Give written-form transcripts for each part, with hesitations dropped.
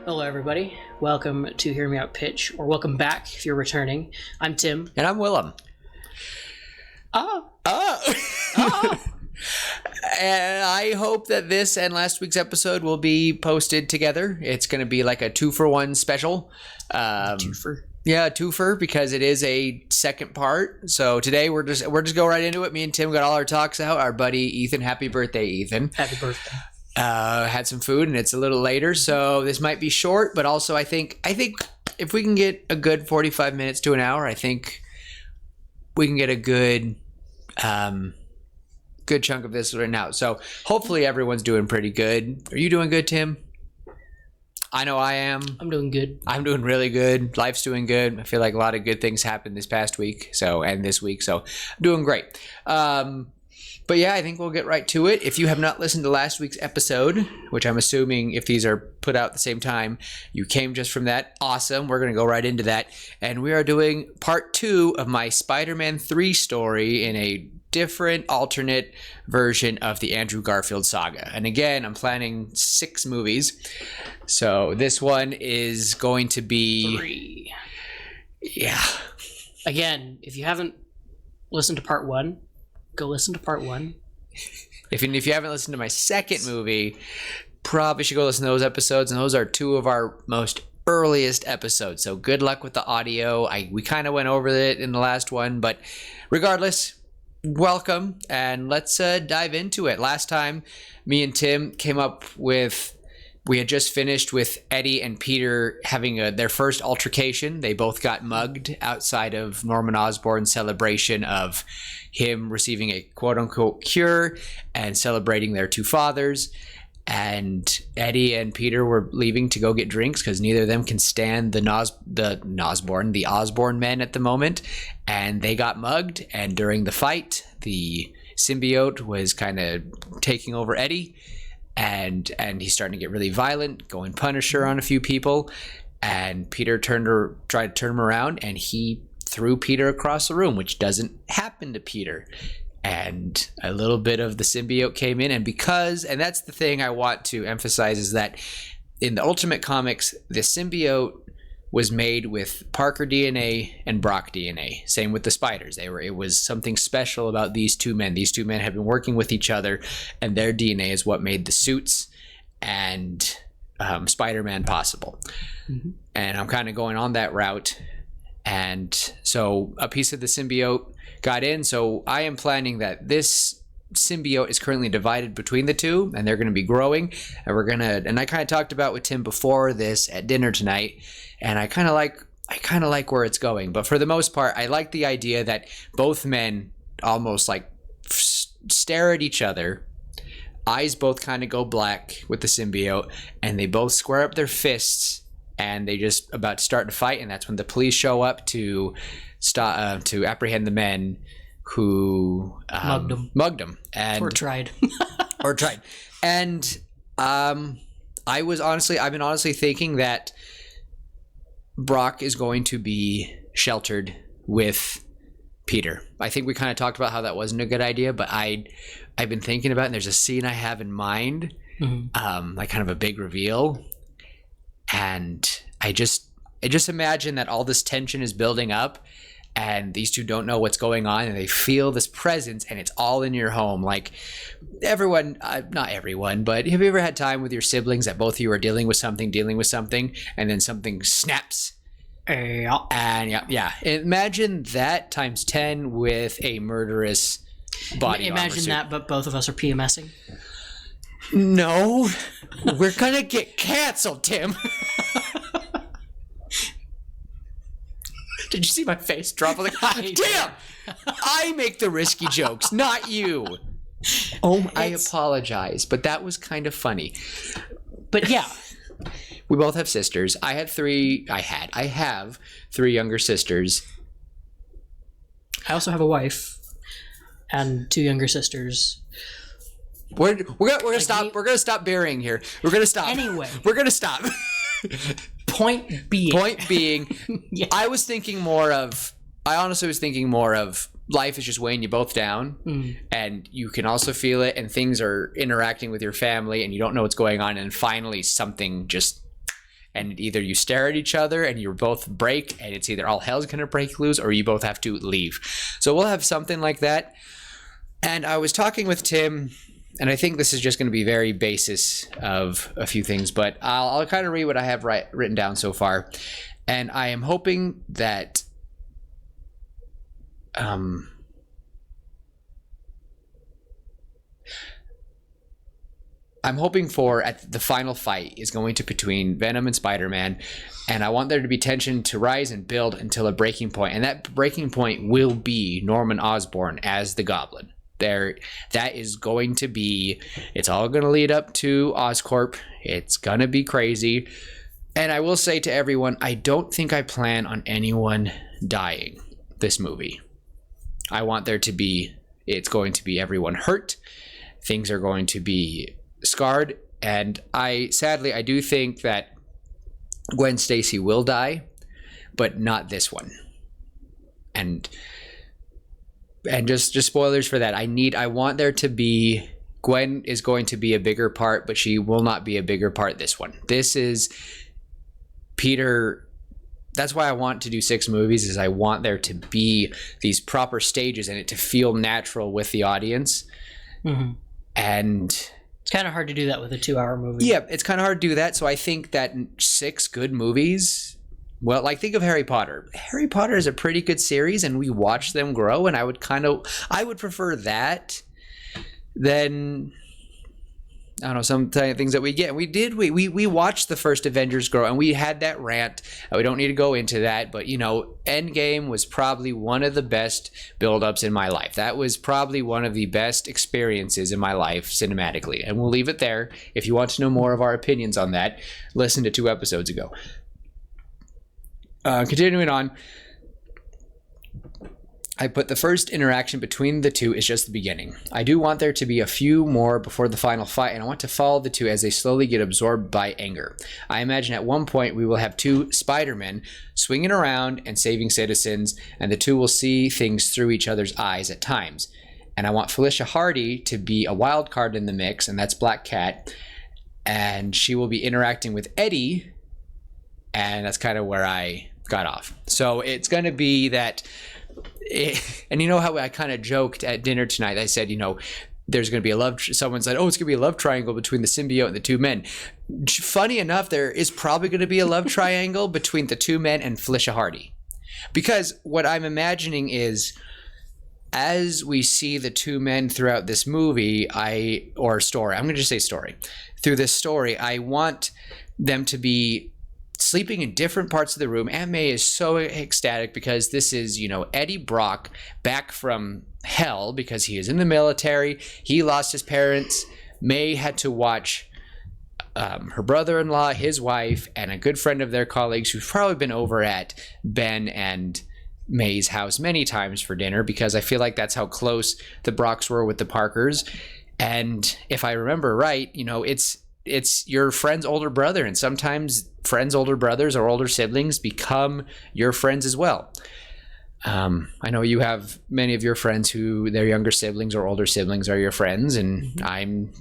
Hello, everybody. Welcome to Hear Me Out Pitch, or welcome back if you're returning. I'm Tim. And I'm Willem. And I hope that this and last week's episode will be posted together. It's going to be like a 2-for-1 special. Twofer. Yeah, a twofer, because it is a second part. So today we're just go right into it. Me and Tim got all our talks out. Our buddy Ethan, happy birthday, Ethan. Happy birthday. Had some food, and it's a little later, so this might be short. But also, I think if we can get a good 45 minutes to an hour, I think we can get a good chunk of this right now. So hopefully everyone's doing pretty good. Are you doing good, Tim? I know I am. I'm doing good. I'm doing really good. Life's doing good. I feel like a lot of good things happened this past week, and this week, so I'm doing great. But yeah, I think we'll get right to it. If you have not listened to last week's episode, which I'm assuming if these are put out at the same time, you came just from that, awesome. We're going to go right into that. And we are doing part 2 of my Spider-Man 3 story in a different alternate version of the Andrew Garfield saga. And again, I'm planning 6 movies. So this one is going to be 3. Yeah. Again, if you haven't listened to part 1, go listen to part 1. If you haven't listened to my second movie, probably should go listen to those episodes. And those are 2 of our most earliest episodes. So good luck with the audio. We kind of went over it in the last one, but regardless, welcome, and let's dive into it. Last time, me and Tim came up with, we had just finished with Eddie and Peter having their first altercation. They both got mugged outside of Norman Osborn's celebration of him receiving a quote-unquote cure and celebrating their 2 fathers. And Eddie and Peter were leaving to go get drinks because neither of them can stand the Osborn men at the moment. And they got mugged. And during the fight, the symbiote was kind of taking over Eddie. And he's starting to get really violent, going Punisher on a few people. And Peter tried to turn him around, and he threw Peter across the room, which doesn't happen to Peter. And a little bit of the symbiote came in, and that's the thing I want to emphasize, is that in the Ultimate Comics, the symbiote was made with Parker DNA and Brock DNA. Same with the spiders. It was something special about these 2 men. These 2 men have been working with each other, and their DNA is what made the suits and Spider-Man possible. Mm-hmm. And I'm kind of going on that route. And so a piece of the symbiote got in. So I am planning that this symbiote is currently divided between the 2, and they're going to be growing. And I kind of talked about with Tim before this at dinner tonight, and I kind of like where it's going. But for the most part, I like the idea that both men almost like stare at each other. Eyes both kind of go black with the symbiote, and they both square up their fists, and they just about to start to fight. And that's when the police show up to stop to apprehend the men who mugged them or tried. And I've been honestly thinking that Brock is going to be sheltered with Peter. I think we kind of talked about how that wasn't a good idea, but I've been thinking about it, and there's a scene I have in mind, like kind of a big reveal, and I just imagine that all this tension is building up, and these 2 don't know what's going on, and they feel this presence, and it's all in your home. Like everyone, not everyone, but have you ever had time with your siblings that both of you are dealing with something, and then something snaps? Yeah. And yeah. Imagine that times 10 with a murderous body armor suit. That, but both of us are PMSing. No, we're gonna get canceled, Tim. Did you see my face drop? Like, damn! I make the risky jokes, not you. Oh, I apologize, but that was kind of funny. But yeah, we both have sisters. I have 3 younger sisters. I also have a wife and 2 younger sisters. We're gonna stop. We're gonna stop burying here. We're gonna stop. Anyway, we're gonna stop. Point being, yeah. I honestly was thinking more of life is just weighing you both down, and you can also feel it, and things are interacting with your family, and you don't know what's going on, and finally something just and either you stare at each other and you both break, and it's either all hell's gonna break loose or you both have to leave. So we'll have something like that. And I was talking with Tim, and I think this is just going to be very basis of a few things, but I'll kind of read what I have written down so far. And I am hoping that I'm hoping for at the final fight is going to be between Venom and Spider-Man, and I want there to be tension to rise and build until a breaking point, and that breaking point will be Norman Osborn as the Goblin. That is going to be, it's all going to lead up to Oscorp. It's going to be crazy. And I will say to everyone, I don't think I plan on anyone dying this movie. I want there to be, it's going to be everyone hurt. Things are going to be scarred. And I do think that Gwen Stacy will die, but not this one. And just spoilers for that. I want there to be, Gwen is going to be a bigger part, but she will not be a bigger part this one. This is Peter. That's why I want to do 6 movies, is I want there to be these proper stages and it to feel natural with the audience. Mm-hmm. And it's kind of hard to do that with a 2-hour movie. Yeah, it's kind of hard to do that. So I think that 6 good movies, well, like think of Harry Potter. Harry Potter is a pretty good series and we watch them grow, and I would prefer that than, I don't know, some things that we get. We watched the first Avengers grow, and we had that rant. We don't need to go into that, but Endgame was probably one of the best build-ups in my life. That was probably one of the best experiences in my life cinematically, and we'll leave it there. If you want to know more of our opinions on that, listen to 2 episodes ago. Continuing on, I put the first interaction between the two is just the beginning. I do want there to be a few more before the final fight, and I want to follow the two as they slowly get absorbed by anger. I imagine at one point we will have 2 Spider-Men swinging around and saving citizens, and the two will see things through each other's eyes at times. And I want Felicia Hardy to be a wild card in the mix, and that's Black Cat, and she will be interacting with Eddie, and that's kind of where I got off. So it's going to be that, and you know how I kind of joked at dinner tonight, I said, there's going to be someone said, oh, it's going to be a love triangle between the symbiote and the 2 men. Funny enough, there is probably going to be a love triangle between the 2 men and Felicia Hardy. Because what I'm imagining is, as we see the 2 men throughout this movie, story, I'm going to just say story. Through this story, I want them to be sleeping in different parts of the room. Aunt May is so ecstatic because this is, Eddie Brock back from hell because he is in the military. He lost his parents. May had to watch her brother-in-law, his wife, and a good friend of their colleagues who's probably been over at Ben and May's house many times for dinner, because I feel like that's how close the Brocks were with the Parkers. And if I remember right, it's your friend's older brother, and sometimes friends' older brothers or older siblings become your friends as well. I know you have many of your friends who their younger siblings or older siblings are your friends, and I'm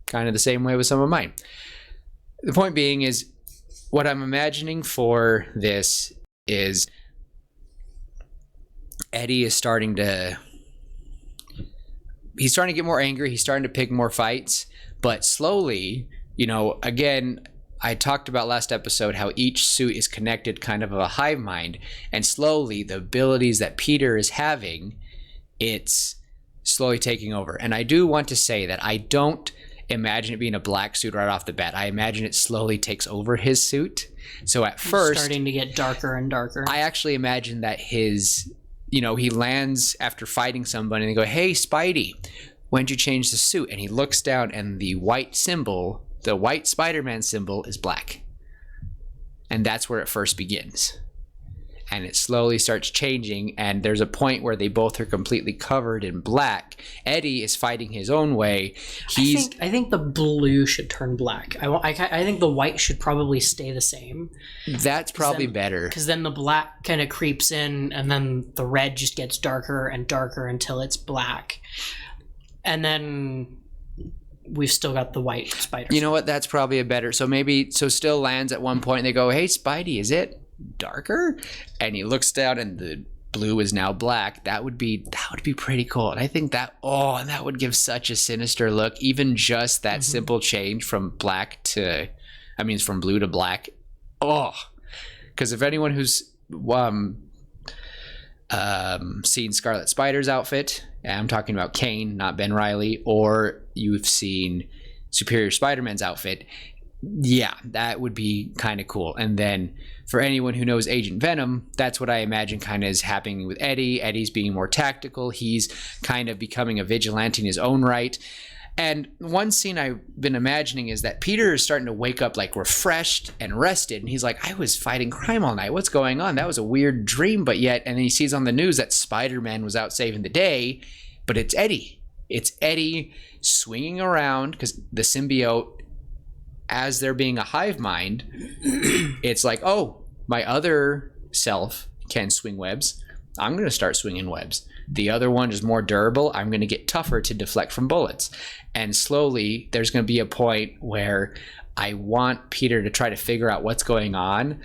kind of the same way with some of mine. The point being is, what I'm imagining for this is Eddie is starting to get more angry. He's starting to pick more fights, but slowly, again, I talked about last episode how each suit is connected, kind of a hive mind, and slowly the abilities that Peter is having, it's slowly taking over. And I do want to say that I don't imagine it being a black suit right off the bat. I imagine it slowly takes over his suit. So at first, starting to get darker and darker. I actually imagine that his, he lands after fighting somebody and they go, hey, Spidey, when'd you change the suit? And he looks down and the white symbol, the white Spider-Man symbol, is black. And that's where it first begins. And it slowly starts changing, and there's a point where they both are completely covered in black. Eddie is fighting his own way. I think the blue should turn black. I think the white should probably stay the same. That's probably better. Because then the black kind of creeps in, and then the red just gets darker and darker until it's black. And then we've still got the white spider. You know what? That's probably a better. So maybe still lands at one point and they go, "Hey, Spidey, is it darker?" And he looks down and the blue is now black. That would be pretty cool. And I think and that would give such a sinister look. Even just that simple change from from blue to black. Oh, because if anyone who's seen Scarlet Spider's outfit, and I'm talking about Kane, not Ben Reilly, or you've seen Superior Spider-Man's outfit, yeah, that would be kind of cool. And then for anyone who knows Agent Venom, that's what I imagine kind of is happening with Eddie. Eddie's being more tactical. He's kind of becoming a vigilante in his own right. And one scene I've been imagining is that Peter is starting to wake up like refreshed and rested. And he's like, "I was fighting crime all night. What's going on? That was a weird dream." But yet, and then he sees on the news that Spider-Man was out saving the day, but it's Eddie. It's Eddie swinging around because the symbiote, as there being a hive mind, it's like, "Oh, my other self can swing webs. I'm going to start swinging webs. The other one is more durable. I'm going to get tougher to deflect from bullets." And slowly, there's going to be a point where I want Peter to try to figure out what's going on.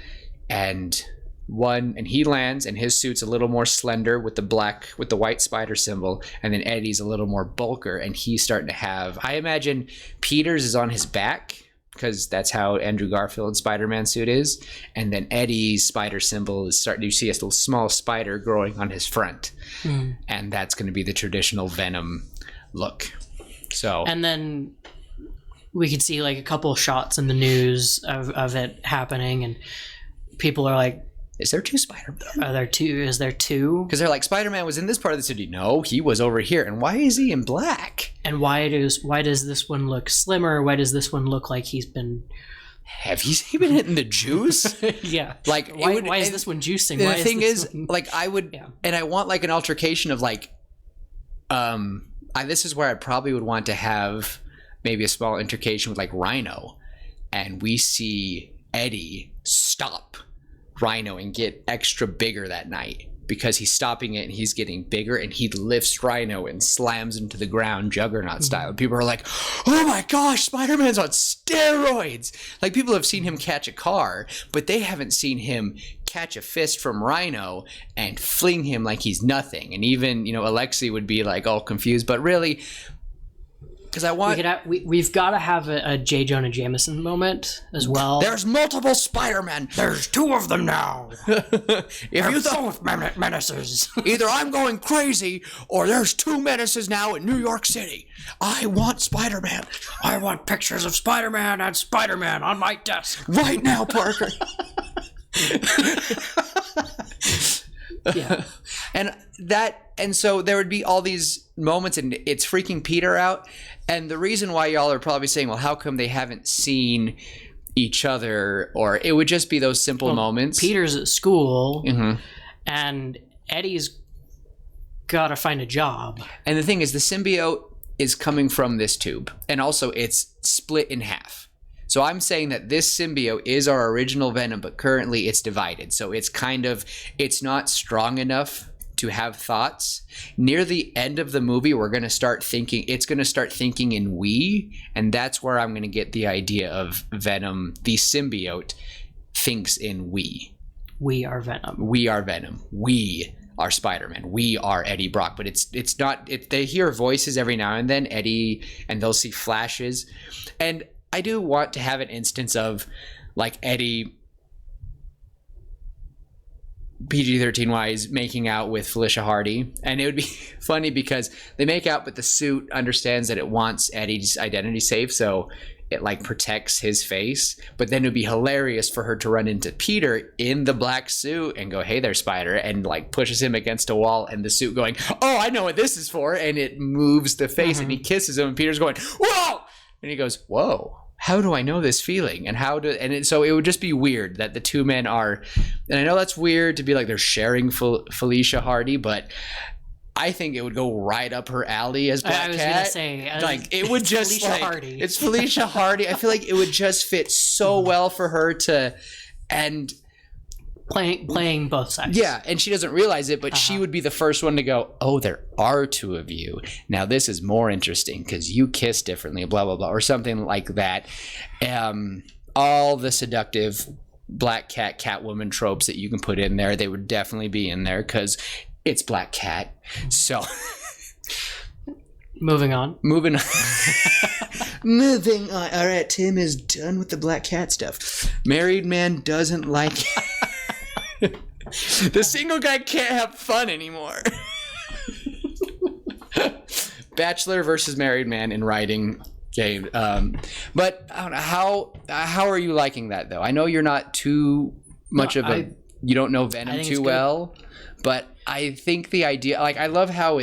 And he lands, and his suit's a little more slender with the white spider symbol. And then Eddie's a little more bulker, and he's starting to have, I imagine Peter's is on his back, because that's how Andrew Garfield's Spider-Man suit is. And then Eddie's spider symbol is starting to see a little small spider growing on his front. And that's going to be the traditional Venom look. So, and then we could see like a couple of shots in the news of it happening, and people are like, "Is there two Spider-Man? Are there two? Is there two?" Because they're like, Spider-Man was in this part of the city. No, he was over here. And why is he in black? And why does this one look slimmer? Why does this one look like he's been... Have he been hitting the juice? Yeah. Like, why is this one juicing? The thing is, like, I would, and I want like an altercation of like, this is where I probably would want to have maybe a small altercation with like Rhino, and we see Eddie stop Rhino and get extra bigger that night because he's stopping it and he's getting bigger, and he lifts Rhino and slams him to the ground Juggernaut style. And people are like, "Oh my gosh, Spider-Man's on steroids." Like, people have seen him catch a car, but they haven't seen him catch a fist from Rhino and fling him like he's nothing. And even, Alexi would be like all confused, but really, because I want... We've got to have a J. Jonah Jameson moment as well. There's multiple Spider-Men. There's two of them now. If you both menaces. Either I'm going crazy, or there's two menaces now in New York City. I want Spider-Man. I want pictures of Spider-Man and Spider-Man on my desk right now, Parker. Yeah. And so there would be all these moments, and it's freaking Peter out. And the reason why y'all are probably saying, well, how come they haven't seen each other? Or it would just be those simple moments. Peter's at school, and Eddie's got to find a job. And the thing is, the symbiote is coming from this tube. And also, it's split in half. So I'm saying that this symbiote is our original Venom, but currently it's divided. So it's not strong enough to have thoughts. Near the end of the movie, it's going to start thinking in we, and that's where I'm going to get the idea of Venom, the symbiote, thinks in we. We are Venom. We are Venom. We are Spider-Man. We are Eddie Brock. But it's not, they hear voices every now and then, Eddie, and they'll see flashes. And I do want to have an instance of like Eddie, PG-13 wise, making out with Felicia Hardy. And it would be funny because they make out, but the suit understands that it wants Eddie's identity safe, so it like protects his face. But then it would be hilarious for her to run into Peter in the black suit and go, "Hey there, Spider," and like pushes him against a wall, and the suit going, "Oh, I know what this is for," and it moves the face, and he kisses him, and Peter's going, "Whoa!" And he goes, "Whoa. How do I know this feeling?" And so it would just be weird that the two men are, and I know that's weird to be like they're sharing Felicia Hardy, but I think it would go right up her alley as Black Cat. I was going to say, like it would just Felicia like Hardy. It's Felicia Hardy. I feel like it would just fit so well for her to, and playing both sides. Yeah, and she doesn't realize it, but she would be the first one to go, oh, there are two of you. Now this is more interesting because you kiss differently, blah, blah, blah, or something like that. All the seductive black cat, Catwoman tropes that you can put in there, they would definitely be in there because it's Black Cat. So... Moving on. Moving on. Moving on. All right, Tim is done with the Black Cat stuff. Married man doesn't like it. The single guy can't have fun anymore. Bachelor versus married man in writing game. But I don't know, how are you liking that though? I know you're not too much you don't know Venom too well, but I think the idea, like, I love how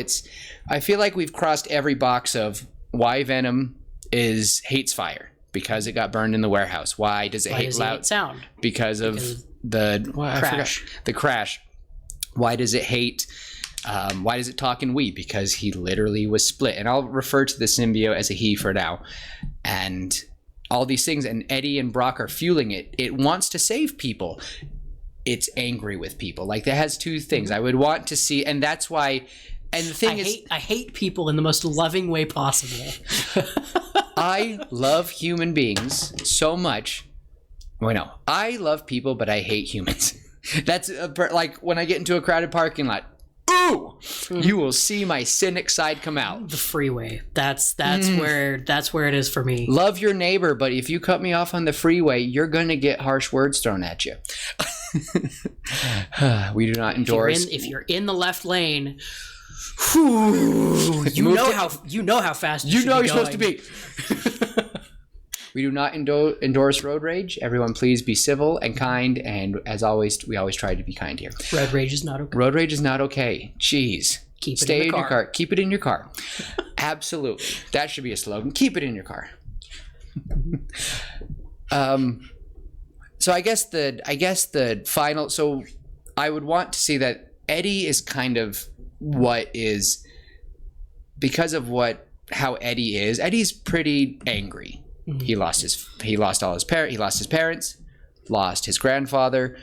I feel like we've crossed every box of why Venom hates fire because it got burned in the warehouse. Why does it hate loud sound? Because of the crash. The crash. Why does it hate? Why does it talk in we? Because he literally was split. And I'll refer to the symbiote as a he for now. And all these things, and Eddie and Brock are fueling it. It wants to save people. It's angry with people. Like, that has two things. I would want to see, and that's why. And the thing I hate people in the most loving way possible. I love human beings so much. Well, no, I love people, but I hate humans. That's like when I get into a crowded parking lot. Ooh, you will see my cynic side come out. The freeway. That's where it is for me. Love your neighbor, but if you cut me off on the freeway, you're going to get harsh words thrown at you. We do not endorse. If you're in the left lane, you know how fast you're supposed to be. We do not endorse road rage. Everyone, please be civil and kind. And as always, we always try to be kind here. Road rage is not okay. Road rage is not okay. Jeez. Stay in your car. Keep it in your car. Absolutely. That should be a slogan. Keep it in your car. So I guess the final. So I would want to see that Eddie is kind of what is, because of how Eddie is. Eddie's pretty angry. Mm-hmm. He lost his parents, lost his grandfather,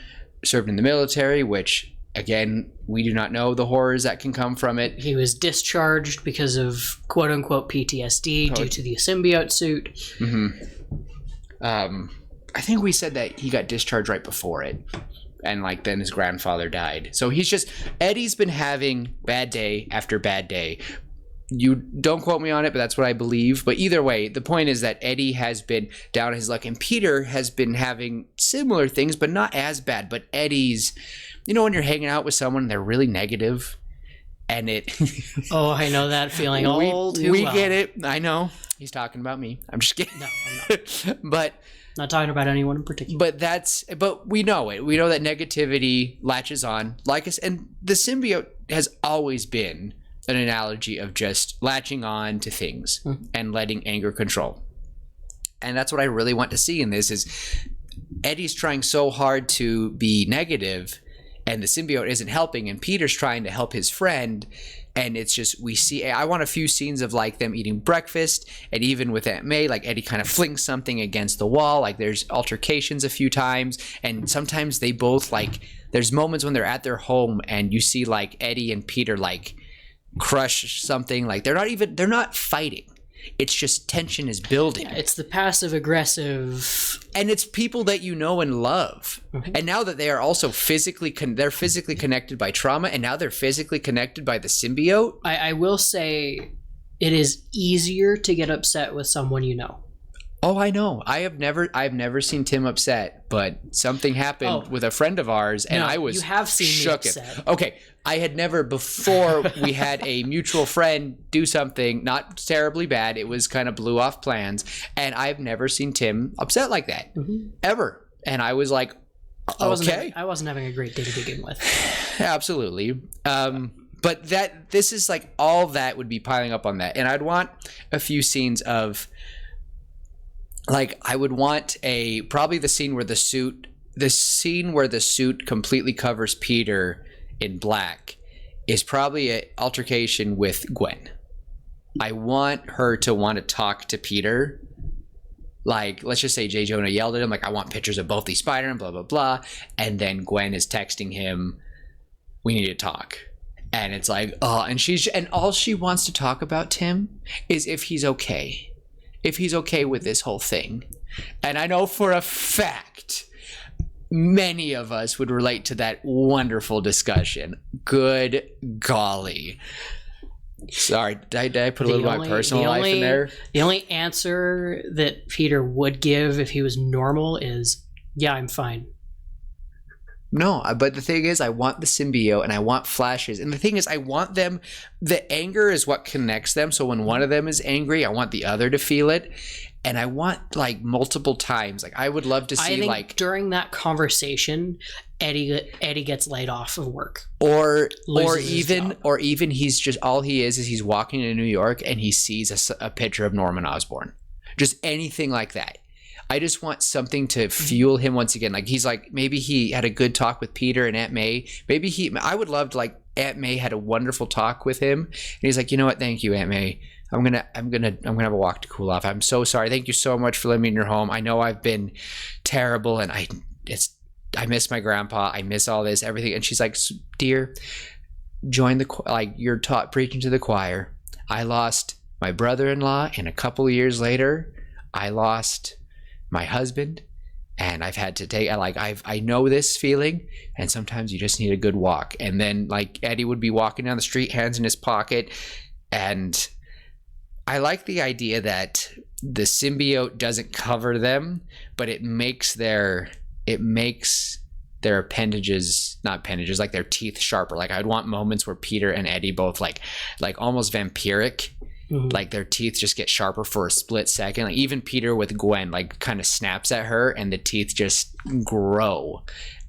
served in the military, which again, we do not know the horrors that can come from it. He was discharged because of quote unquote PTSD due to the symbiote suit. Mm-hmm. I think we said that he got discharged right before it. And then his grandfather died. So Eddie's been having bad day after bad day. You don't quote me on it, but that's what I believe. But either way, the point is that Eddie has been down his luck, and Peter has been having similar things, but not as bad. But Eddie's, when you're hanging out with someone, they're really negative, and it. Oh, I know that feeling all too well. We get it. I know. He's talking about me. I'm just kidding. No, I'm not. But. Not talking about anyone in particular. But we know it. We know that negativity latches on. And the symbiote has always been an analogy of just latching on to things and letting anger control. And that's what I really want to see in this is Eddie's trying so hard to be negative and the symbiote isn't helping, and Peter's trying to help his friend. And it's just, I want a few scenes of them eating breakfast, and even with Aunt May, Eddie kind of flings something against the wall. There's altercations a few times, and sometimes they both there's moments when they're at their home and you see Eddie and Peter crush something. They're not fighting. It's just tension is building. Yeah, it's the passive aggressive. And it's people that you know and love. Mm-hmm. And now that they are also they're physically connected by trauma, and now they're physically connected by the symbiote. I will say it is easier to get upset with someone you know. Oh, I know. I've never seen Tim upset, but something happened with a friend of ours, and I was you have seen shook me upset. Okay, I had never before. We had a mutual friend do something not terribly bad. It was kind of blew off plans, and I've never seen Tim upset like that ever. And I was like, okay, I wasn't having a great day to begin with. Absolutely. But this is all that would be piling up on that, and I'd want a few scenes of. I would want probably the scene where the suit completely covers Peter in black is probably an altercation with Gwen. I want her to want to talk to Peter Like, let's just say J. Jonah yelled at him, like, I want pictures of both these Spider-Man, blah, blah, blah. And then Gwen is texting him, we need to talk. And it's like, oh, and all she wants to talk about, Tim, is if he's okay. If he's okay with this whole thing. And I know for a fact, many of us would relate to that wonderful discussion. Good golly. Sorry, did I put a little of my personal life in there? The only answer that Peter would give if he was normal is, yeah, I'm fine. No, but the thing is, I want the symbiote and I want flashes. And the thing is, I want them, the anger is what connects them. So when one of them is angry, I want the other to feel it. And I want like multiple times. Like I would love to see, I think like during that conversation, Eddie gets laid off of work. Or even he's just, all he is he's walking in New York and he sees a picture of Norman Osborn. Just anything like that. I just want something to fuel him once again. Like he's like, maybe he had a good talk with Peter and Aunt May. I would love to, like, Aunt May had a wonderful talk with him. And he's like, you know what? Thank you, Aunt May. I'm gonna have a walk to cool off. I'm so sorry. Thank you so much for letting me in your home. I know I've been terrible and I miss my grandpa. I miss all this, everything. And she's like, dear, join you're preaching to the choir. I lost my brother-in-law, and a couple of years later, I lost my husband, and I've had to take, I know this feeling, and sometimes you just need a good walk. And then like Eddie would be walking down the street, hands in his pocket, and I like the idea that the symbiote doesn't cover them, but it makes their appendages, not appendages, like their teeth sharper. Like I'd want moments where Peter and Eddie both like almost vampiric. Mm-hmm. Like their teeth just get sharper for a split second. Like even Peter with Gwen, like kind of snaps at her and the teeth just grow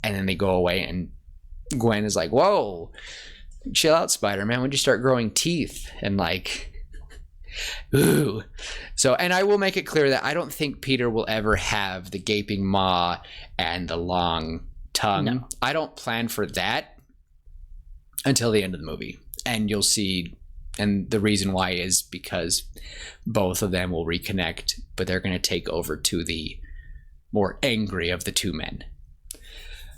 and then they go away. And Gwen is like, whoa, chill out, Spider-Man. When'd you start growing teeth? And like, ooh. So, and I will make it clear that I don't think Peter will ever have the gaping maw and the long tongue. No. I don't plan for that until the end of the movie. And you'll see. And the reason why is because both of them will reconnect, but they're going to take over to the more angry of the two men.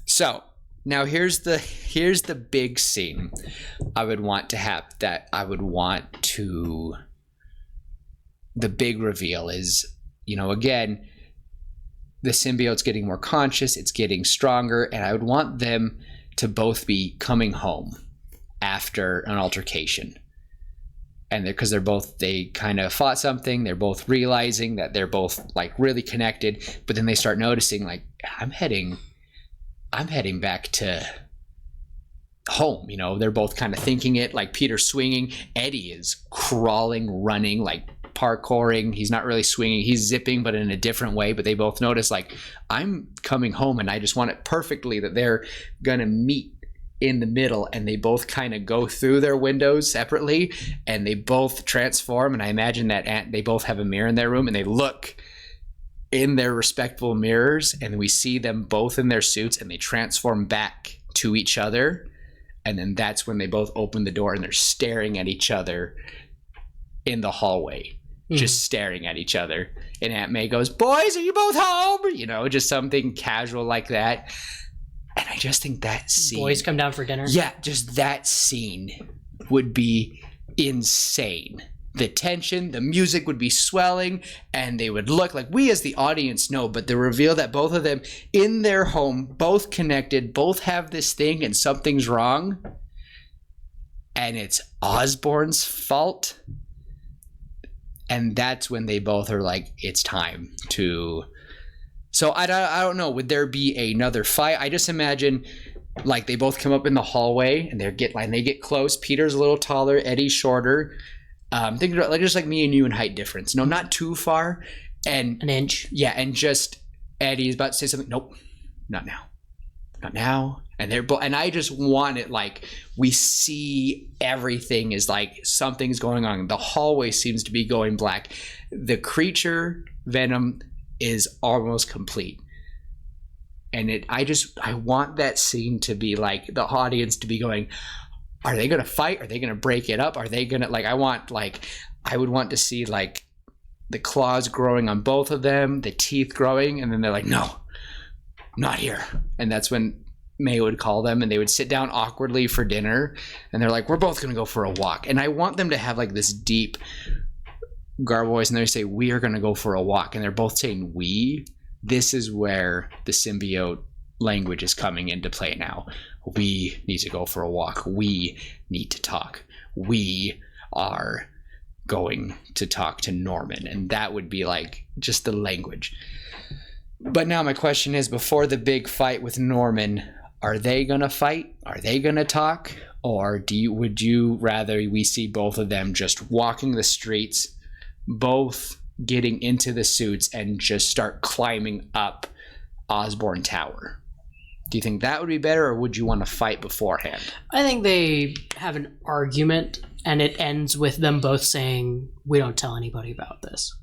So now here's the big scene I would want to have, the big reveal is, again, the symbiote's getting more conscious, it's getting stronger, and I would want them to both be coming home after an altercation. And because they kind of fought something, they're both realizing that they're both like really connected, but then they start noticing like, I'm heading back to home. They're both kind of thinking it, like Peter's swinging, Eddie is crawling, running, like parkouring. He's not really swinging, he's zipping, but in a different way. But they both notice like, I'm coming home, and I just want it perfectly that they're gonna meet in the middle, and they both kind of go through their windows separately, and they both transform. And I imagine that they both have a mirror in their room, and they look in their respectable mirrors, and we see them both in their suits, and they transform back to each other. And then that's when they both open the door and they're staring at each other in the hallway, just staring at each other. And Aunt May goes, boys, are you both home? Just something casual like that. And I just think that scene... Boys come down for dinner? Yeah, just that scene would be insane. The tension, the music would be swelling, and they would look like, we as the audience know, but the reveal that both of them in their home, both connected, both have this thing and something's wrong, and it's Osborn's fault. And that's when they both are like, it's time to... So I don't know. Would there be another fight? I just imagine like they both come up in the hallway and they get close. Peter's a little taller, Eddie's shorter. Think about just like me and you in height difference. No, not too far. And an inch. Yeah, and just Eddie's about to say something. Nope, not now, not now. And they're both. And I just want it like we see everything is like something's going on. The hallway seems to be going black. The creature Venom is almost complete, and I want that scene to be like the audience to be going, are they gonna fight? Are they gonna break it up? Are they gonna I would want to see like the claws growing on both of them, the teeth growing, and then they're like, no, not here. And that's when May would call them, and they would sit down awkwardly for dinner, and they're like, we're both going to go for a walk. And I want them to have like this deep garble voice, and they say, we are going to go for a walk. And they're both saying we. This is where the symbiote language is coming into play now. We need to go for a walk. We need to talk. We are going to talk to Norman. And that would be like just the language. But now my question is, before the big fight with Norman, are they going to fight? Are they going to talk? Or would you rather we see both of them just walking the streets, both getting into the suits and just start climbing up Osborn Tower? Do you think that would be better, or would you want to fight beforehand? I think they have an argument, and it ends with them both saying, we don't tell anybody about this.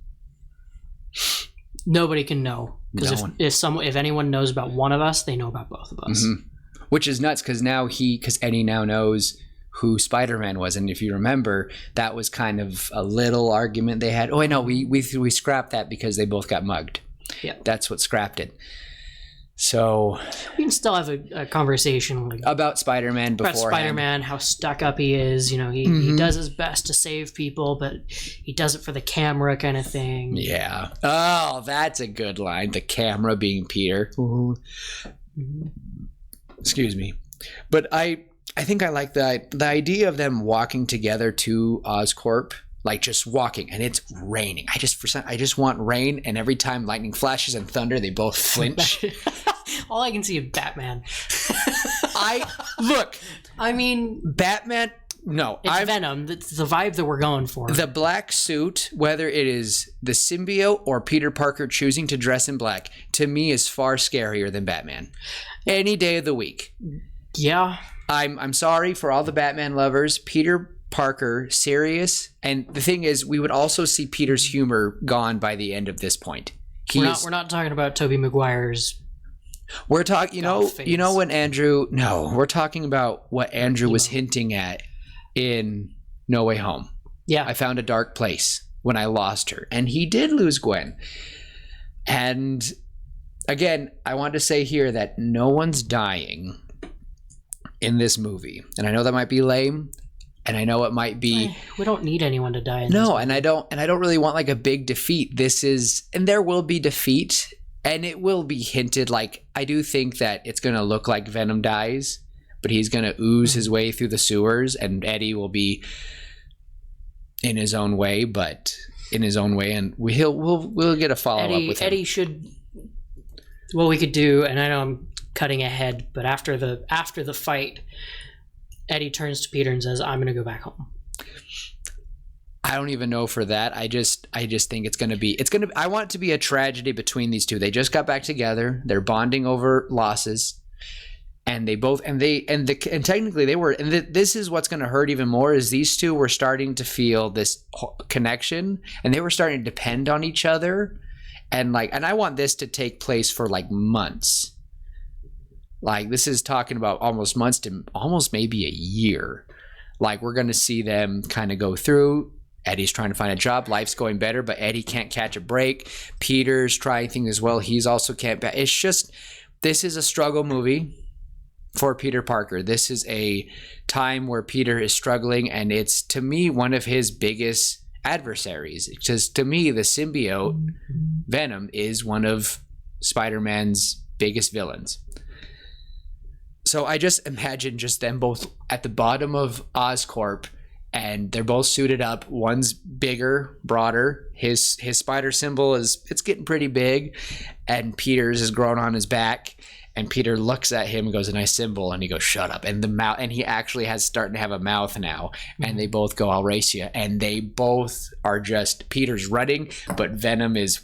Nobody can know. Because if anyone knows about one of us, they know about both of us. Mm-hmm. Which is nuts, because Eddie now knows who Spider-Man was. And if you remember, that was kind of a little argument they had. Oh, I know, we scrapped that because they both got mugged. Yeah. That's what scrapped it. So we can still have a conversation about Spider-Man beforehand. About Spider-Man, how stuck up he is. You know, he does his best to save people, but he does it for the camera kind of thing. Yeah. Oh, that's a good line. The camera being Peter. Mm-hmm. Excuse me. But I think I like the idea of them walking together to Oscorp. Like just walking, and it's raining. I just want rain, and every time lightning flashes and thunder, they both flinch. All I can see is Batman. I mean, Batman. No, it's Venom. That's the vibe that we're going for. The black suit, whether it is the symbiote or Peter Parker choosing to dress in black, to me is far scarier than Batman. Any day of the week. Yeah. I'm sorry for all the Batman lovers. Peter Parker serious, and the thing is, we would also see Peter's humor gone by the end of this point. We're not talking about Tobey Maguire's. We're talking, when Andrew. No, we're talking about what Andrew was hinting at in No Way Home. Yeah, I found a dark place when I lost her, and he did lose Gwen. And again, I want to say here that no one's dying in this movie, and I know that might be lame. And I know it might be. We don't need anyone to die. And I don't really want like a big defeat. And there will be defeat, and it will be hinted. Like, I do think that it's going to look like Venom dies, but he's going to ooze his way through the sewers, and Eddie will be in his own way, and we'll get a follow up with him. Eddie should. What we could do, and I know I'm cutting ahead, but after the fight, Eddie turns to Peter and says, I'm going to go back home. I don't even know for that. I just think I want it to be a tragedy between these two. They just got back together. They're bonding over losses. And technically they were, and this is what's going to hurt even more, is these two were starting to feel this connection, and they were starting to depend on each other. And I want this to take place for like months. Like, this is talking about almost months to almost maybe a year. Like, we're going to see them kind of go through. Eddie's trying to find a job. Life's going better, but Eddie can't catch a break. Peter's trying things as well. He's also can't. It's just, this is a struggle movie for Peter Parker. This is a time where Peter is struggling, and it's, to me, one of his biggest adversaries. Because to me, the symbiote, Venom, is one of Spider-Man's biggest villains. So I just imagine just them both at the bottom of Oscorp, and they're both suited up. One's bigger, broader. His spider symbol it's getting pretty big, and Peter's is growing on his back. And Peter looks at him and goes, a nice symbol, and he goes, shut up. And the mouth, and he actually starting to have a mouth now. And they both go, I'll race you. And they both are just, Peter's running, but Venom is,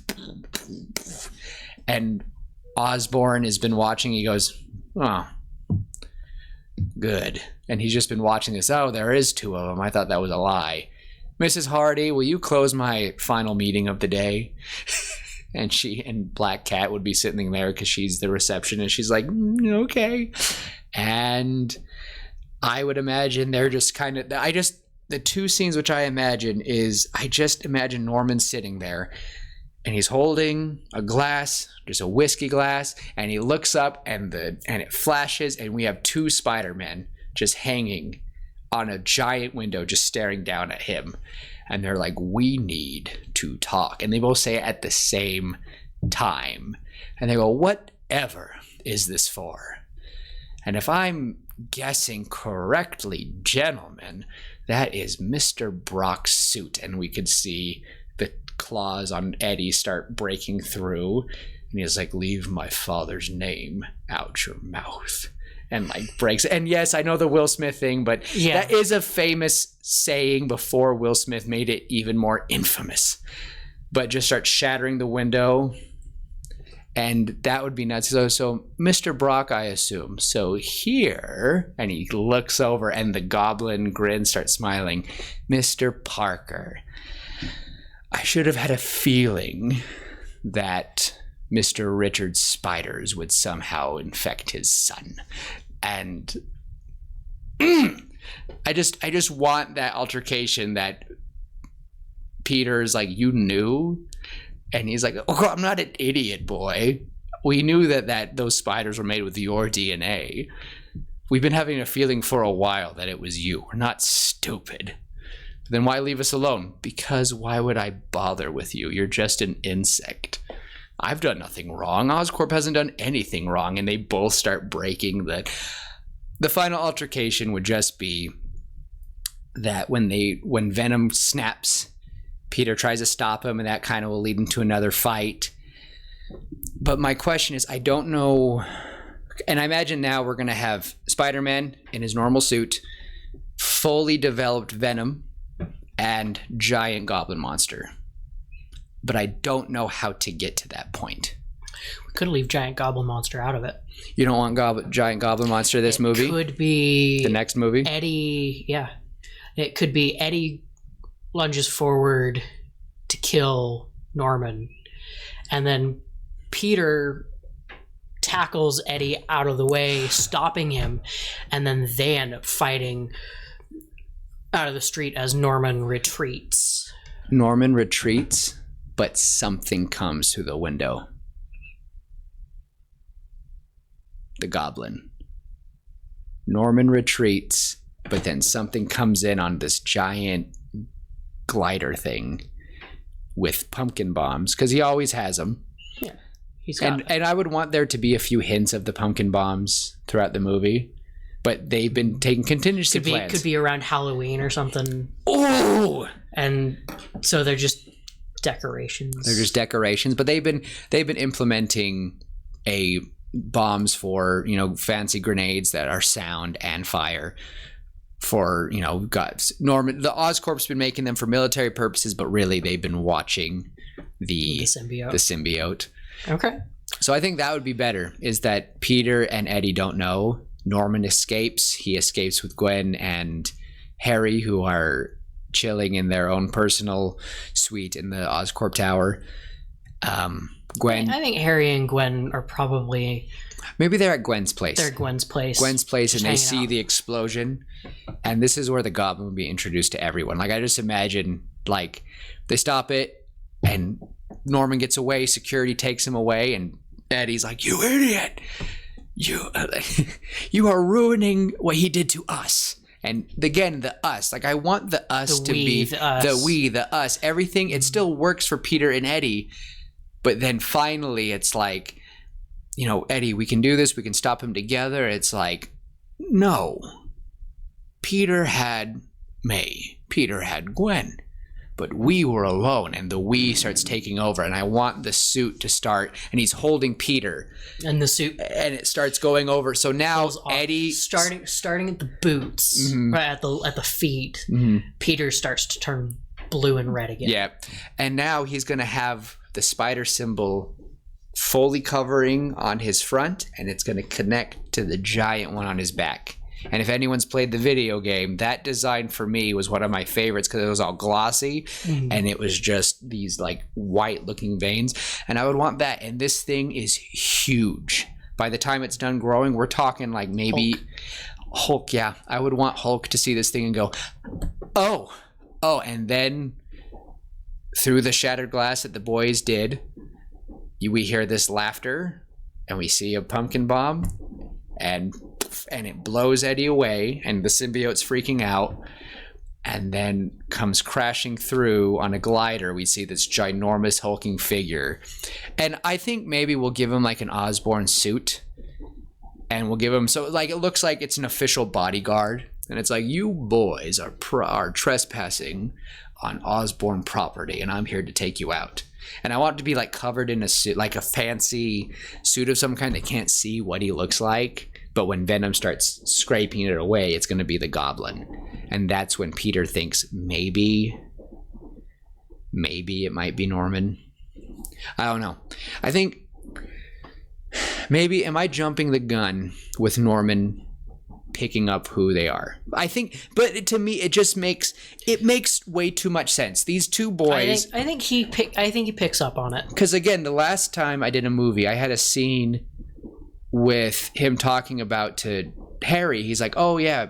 and Osborn has been watching. He goes, oh, good. And he's just been watching this. Oh, there is two of them. I thought that was a lie. Mrs. Hardy, will you close my final meeting of the day? And she and Black Cat would be sitting there because she's the receptionist. She's like, okay. And I would imagine they're just kind of, the two scenes which I imagine is, I just imagine Norman sitting there and he's holding a glass, just a whiskey glass, and he looks up and it flashes, and we have two Spider-Men just hanging on a giant window, just staring down at him. And they're like, we need to talk. And they both say it at the same time. And they go, whatever is this for? And if I'm guessing correctly, gentlemen, that is Mr. Brock's suit. And we could see the claws on Eddie start breaking through. And he's like, leave my father's name out your mouth. And like breaks. And yes, I know the Will Smith thing, but that is a famous saying before Will Smith made it even more infamous. But just start shattering the window. And that would be nuts. So Mr. Brock, I assume. So here, and he looks over and the goblin grin starts smiling. Mr. Parker, I should have had a feeling that Mr. Richard's spiders would somehow infect his son. And I just want that altercation that Peter's like, you knew? And he's like, oh, I'm not an idiot, boy. We knew that those spiders were made with your DNA. We've been having a feeling for a while that it was you. We're not stupid. Then why leave us alone? Because why would I bother with you? You're just an insect. I've done nothing wrong. Oscorp hasn't done anything wrong. And they both start breaking the final altercation would just be that when Venom snaps, Peter tries to stop him, and that kind of will lead into another fight. But my question is, I don't know, and I imagine now we're going to have Spider-Man in his normal suit, fully developed Venom, and giant goblin monster. But I don't know how to get to that point. We could leave giant goblin monster out of it. You don't want giant goblin monster this movie? It could be... the next movie? Eddie, yeah. It could be Eddie lunges forward to kill Norman, and then Peter tackles Eddie out of the way, stopping him, and then they end up fighting out of the street as Norman retreats. Norman retreats, but something comes through the window. The goblin. Norman retreats, but then something comes in on this giant glider thing with pumpkin bombs, because he always has them. Yeah, he's got and I would want there to be a few hints of the pumpkin bombs throughout the movie, but they've been taking contingency plans. Could be around Halloween or something. Oh, and so they're just decorations. They're just decorations, but they've been implementing bombs for, fancy grenades that are sound and fire. For, Norman, the Oscorp's been making them for military purposes, but really they've been watching the symbiote. Okay. So I think that would be better, is that Peter and Eddie don't know. Norman escapes. He escapes with Gwen and Harry, who are chilling in their own personal suite in the Oscorp Tower. Gwen. I think Harry and Gwen are probably... Maybe they're at Gwen's place. They're at Gwen's place. And they see the explosion. And this is where the goblin will be introduced to everyone. Like, I just imagine, like, they stop it, and Norman gets away, security takes him away, and Eddie's like, you idiot! You are ruining what he did to us. And again, the us. Like, I want the us to be the we, the us. Everything, it still works for Peter and Eddie. But then finally, it's like, Eddie, we can do this. We can stop him together. It's like, no. Peter had May. Peter had Gwen. But we were alone, and the we starts taking over. And I want the suit to start, and he's holding Peter. And the suit. And it starts going over. So now Eddie... Starting at the boots, mm-hmm. right at the feet, mm-hmm. Peter starts to turn blue and red again. Yeah. And now he's going to have the spider symbol fully covering on his front, and it's going to connect to the giant one on his back. And if anyone's played the video game, that design for me was one of my favorites, because it was all glossy, mm-hmm. and it was just these like white looking veins, and I would want that. And this thing is huge. By the time it's done growing, we're talking like maybe Hulk. Yeah, I would want Hulk to see this thing and go, And then through the shattered glass that the boys did, we hear this laughter, and we see a pumpkin bomb, and it blows Eddie away, and the symbiote's freaking out, and then comes crashing through on a glider. We see this ginormous hulking figure, and I think maybe we'll give him like an Osborn suit, and we'll give him it looks like it's an official bodyguard, and it's like, you boys are trespassing on Osborn property, and I'm here to take you out. And I want it to be like covered in a suit, like a fancy suit of some kind that can't see what he looks like. But when Venom starts scraping it away, it's going to be the Goblin. And that's when Peter thinks maybe it might be Norman. I don't know. I think maybe, am I jumping the gun with Norman picking up who they are? I think, but to me, it makes way too much sense. These two boys. I think he picks up on it. Because again, the last time I did a movie, I had a scene with him talking about to Harry. He's like, oh yeah,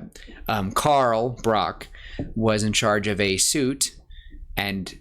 Carl Brock was in charge of a suit, and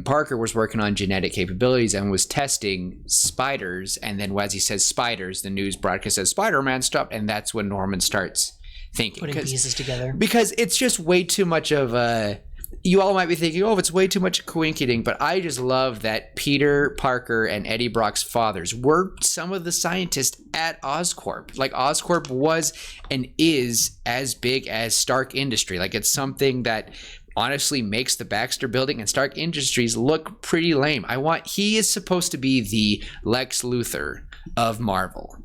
Parker was working on genetic capabilities and was testing spiders. And then as he says spiders, the news broadcast says Spider-Man stopped, and that's when Norman starts thinking, putting pieces together. Because it's just way too much of a. You all might be thinking, oh, it's way too much coinciding, but I just love that Peter Parker and Eddie Brock's fathers were some of the scientists at Oscorp. Like, Oscorp was and is as big as Stark Industry. Like, it's something that honestly makes the Baxter Building and Stark Industries look pretty lame. He is supposed to be the Lex Luthor of Marvel.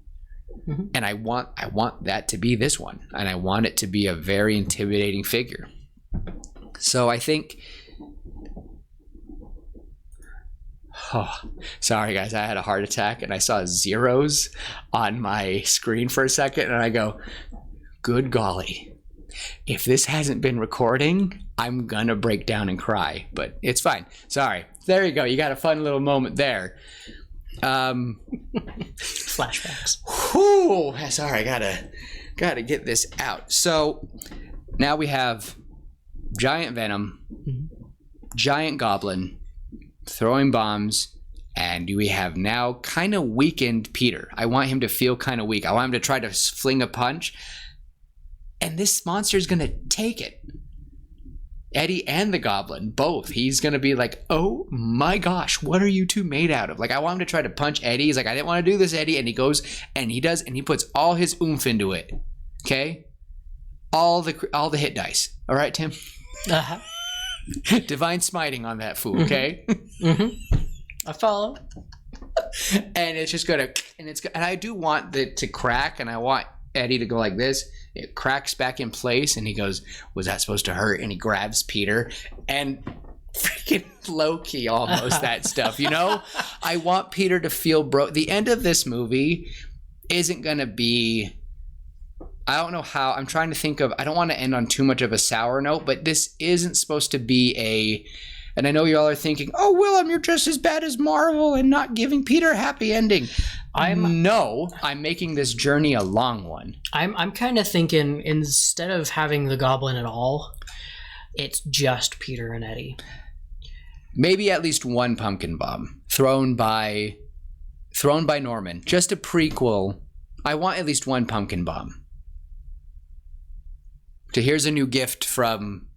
Mm-hmm. And I want that to be this one. And I want it to be a very intimidating figure. So I think, sorry guys, I had a heart attack and I saw zeros on my screen for a second, and I go, good golly, if this hasn't been recording, I'm gonna break down and cry, but it's fine. Sorry. There you go. You got a fun little moment there. Flashbacks. Whew, sorry, gotta get this out. So now we have giant Venom, giant Goblin, throwing bombs, and we have now kind of weakened Peter. I want him to feel kind of weak. I want him to try to fling a punch, and this monster is going to take it. Eddie and the Goblin, both. He's going to be like, oh my gosh, what are you two made out of? Like, I want him to try to punch Eddie. He's like, I didn't want to do this, Eddie. And he goes, and he does, and he puts all his oomph into it. Okay? All the hit dice. All right, Tim? Uh-huh. Divine smiting on that fool, okay? Mm-hmm. I follow. And it's just gonna, and I do want it to crack, and I want Eddie to go like this. It cracks back in place, and he goes, was that supposed to hurt? And he grabs Peter, and freaking low-key almost that stuff, you know? I want Peter to feel broke. The end of this movie isn't gonna be, I don't know how, I'm trying to think of, I don't want to end on too much of a sour note, but this isn't supposed to be and I know y'all are thinking, oh, Willem, you're just as bad as Marvel and not giving Peter a happy ending. I'm making this journey a long one. I'm kind of thinking, instead of having the Goblin at all, it's just Peter and Eddie. Maybe at least one pumpkin bomb thrown by Norman. Just a prequel. I want at least one pumpkin bomb. So here's a gift from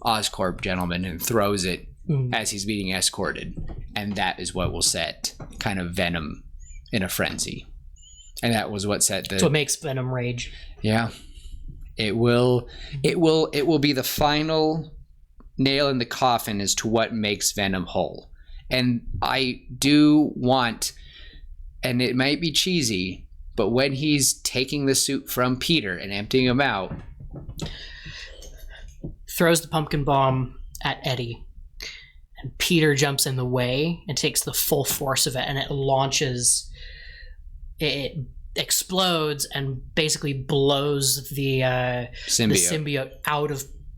Oscorp, gentlemen, and throws it as he's being escorted. And that is what will set kind of Venom in a frenzy. And that was what set That's what makes Venom rage. Yeah. It will be the final nail in the coffin as to what makes Venom whole. And I do want, and it might be cheesy, but when he's taking the suit from Peter and emptying him out, throws the pumpkin bomb at Eddie, and Peter jumps in the way and takes the full force of it, and it launches, it explodes and basically blows the symbiote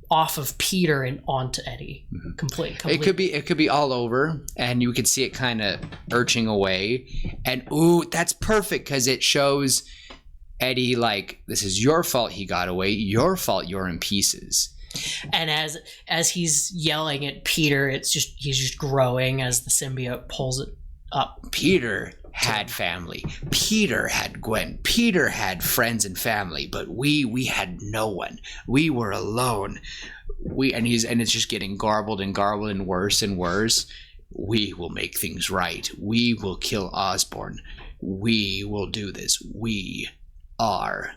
off of Peter and onto Eddie. Complete. It could be all over, and you could see it kind of urching away. And ooh, that's perfect because it shows Eddie, like, this is your fault he got away. Your fault you're in pieces. And as he's yelling at Peter, he's just growing as the symbiote pulls it up. Peter had family. Peter had Gwen. Peter had friends and family, but we had no one. We were alone. And it's just getting garbled and worse and worse. We will make things right. We will kill Osborn. We will do this. We are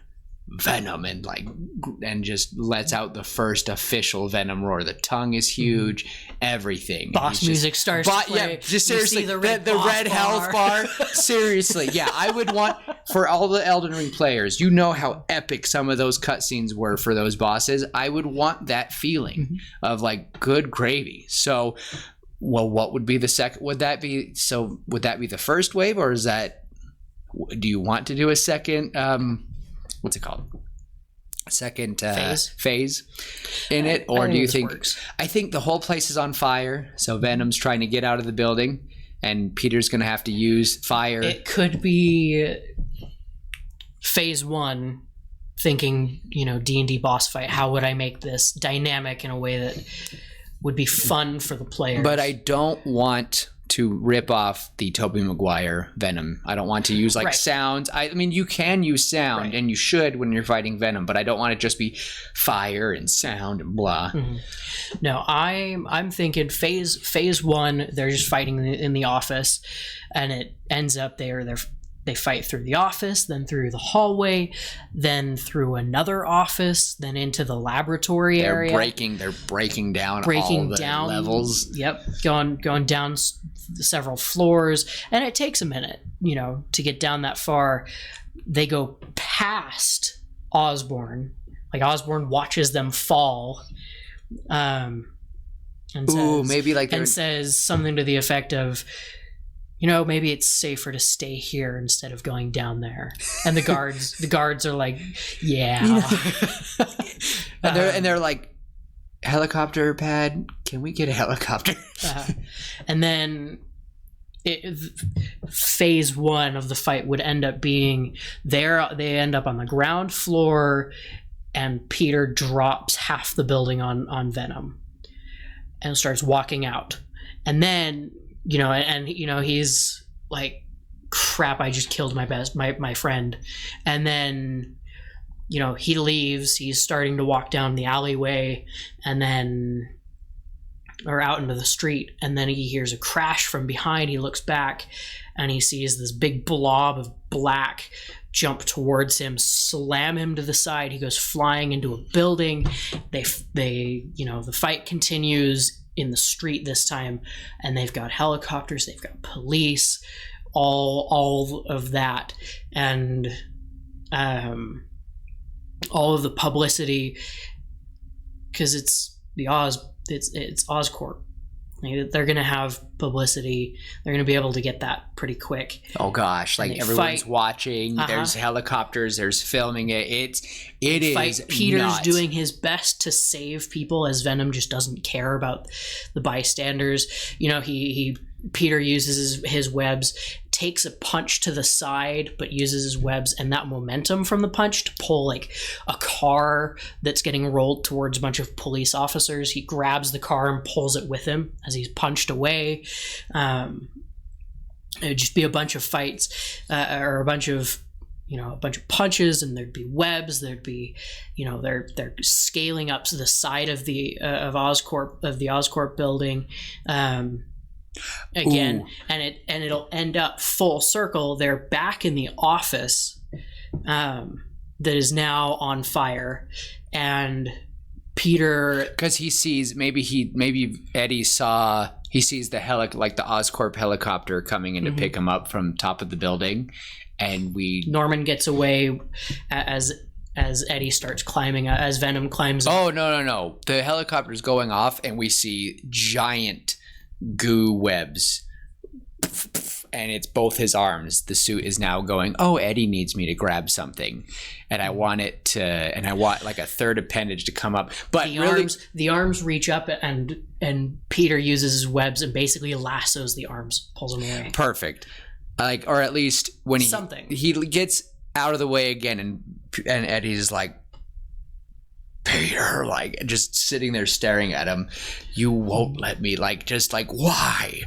Venom, and just lets out the first official Venom roar. The tongue is huge. Everything. Boss music starts to play. Yeah, just seriously, the red bar. health bar. Seriously, yeah. I would want, for all the Elden Ring players, you know how epic some of those cutscenes were for those bosses. I would want that feeling of like good gravy. So, well, what would be the second? Would that be the first wave, or is that? Do you want to do a second? What's it called? Second phase in it, or do you think? I think the whole place is on fire, so Venom's trying to get out of the building, and Peter's going to have to use fire. It could be phase 1, thinking, D&D boss fight. How would I make this dynamic in a way that would be fun for the players? But I don't want to rip off the Tobey Maguire Venom. I don't want to use sounds. I mean, you can use sound, and you should when you're fighting Venom, but I don't want it just be fire and sound and blah. No, I'm thinking phase 1. They're just fighting in the office, and it ends up they fight through the office, then through the hallway, then through another office, then into the laboratory area. They're breaking down all the levels. Yep, going down several floors, and it takes a minute, to get down that far. They go past Osborn. Like, Osborn watches them fall, and says something to the effect of, maybe it's safer to stay here instead of going down there. And the guards are like, yeah. And they're like, helicopter pad, can we get a helicopter? And then phase 1 of the fight would end up being they end up on the ground floor, and Peter drops half the building on Venom and starts walking out. And then he's like, crap, I just killed my friend. And then he leaves. He's starting to walk down the alleyway or out into the street, and then he hears a crash from behind. He looks back, and he sees this big blob of black jump towards him, slam him to the side. He goes flying into a building. The fight continues in the street this time, and they've got helicopters, they've got police, all of that, and all of the publicity, because it's Oscorp. They're going to have publicity. They're going to be able to get that pretty quick. Oh gosh, like everyone's watching. There's helicopters. There's filming it. It is Peter's nuts. Doing his best to save people, as Venom just doesn't care about the bystanders. Peter uses his webs, takes a punch to the side, but uses his webs and that momentum from the punch to pull like a car that's getting rolled towards a bunch of police officers. He grabs the car and pulls it with him as he's punched away. It'd just be a bunch of fights, or a bunch of punches, and there'd be webs. There'd be, they're scaling up to the side of the Oscorp building. Again, and it'll end up full circle. They're back in the office that is now on fire, and Peter, because he sees maybe Eddie saw, he sees the the Oscorp helicopter coming in to pick him up from top of the building, and Norman gets away as Eddie starts climbing, as Venom climbs up. Oh no, the helicopter's going off, and we see giant goo webs, and it's both his arms. The suit is now going, oh, Eddie needs me to grab something, and I want like a third appendage to come up, but the arms reach up, and Peter uses his webs and basically lassos the arms, pulls them away. Perfect. Or at least when he gets out of the way again, and Eddie's like, Peter, like, just sitting there staring at him. You won't let me, like, just like, why?